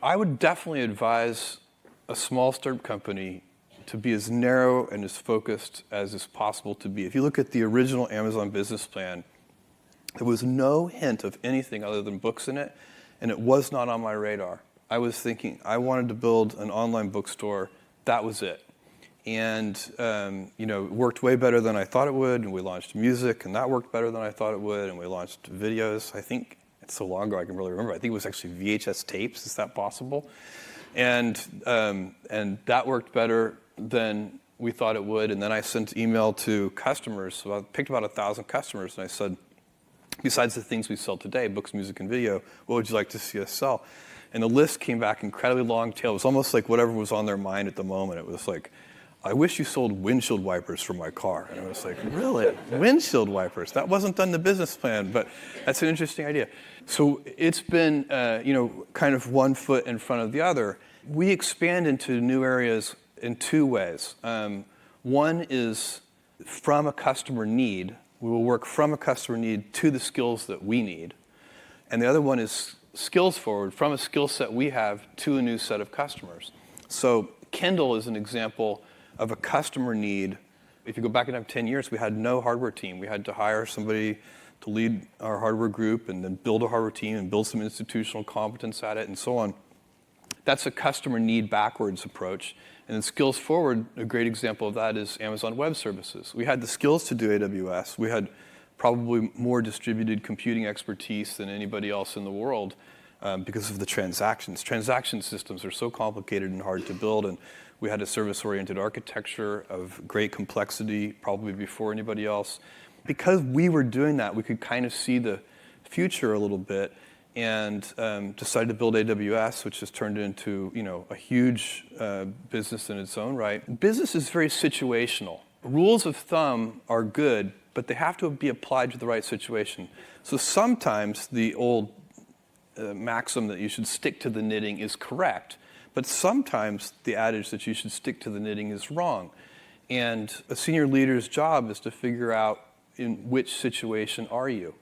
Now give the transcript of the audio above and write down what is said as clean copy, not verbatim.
I would definitely advise a small startup company to be as narrow and as focused as is possible to be. If you look at the original Amazon business plan, there was no hint of anything other than books in it, and it was not on my radar. I was thinking I wanted to build an online bookstore. That was it. And it worked way better than I thought it would, and we launched music, and that worked better than I thought it would, and we launched videos. I think it's so long ago I can really remember. I think it was actually VHS tapes. Is that possible? And that worked better than we thought it would. And then I sent email to customers. So I picked about 1,000 customers, and I said, besides the things we sell today, books, music, and video, what would you like to see us sell? And the list came back incredibly long tail. It was almost like whatever was on their mind at the moment. It was like, I wish you sold windshield wipers for my car. And I was like, really? Windshield wipers? That wasn't on the business plan, but that's an interesting idea. So it's been, kind of one foot in front of the other. We expand into new areas in two ways. One is from a customer need. We will work from a customer need to the skills that we need. And the other one is skills forward, from a skill set we have to a new set of customers. So Kindle is an example of a customer need. If you go back in 10 years, we had no hardware team. We had to hire somebody to lead our hardware group and then build a hardware team and build some institutional competence at it and so on. That's a customer need backwards approach. And then skills forward, a great example of that is Amazon Web Services. We had the skills to do AWS. We had probably more distributed computing expertise than anybody else in the world because of the transactions. Transaction systems are so complicated and hard to build, and we had a service-oriented architecture of great complexity, probably before anybody else. Because we were doing that, we could kind of see the future a little bit, and decided to build AWS, which has turned into a huge business in its own right. Business is very situational. Rules of thumb are good, but they have to be applied to the right situation. So sometimes the old maxim that you should stick to the knitting is correct, but sometimes the adage that you should stick to the knitting is wrong. And a senior leader's job is to figure out in which situation are you.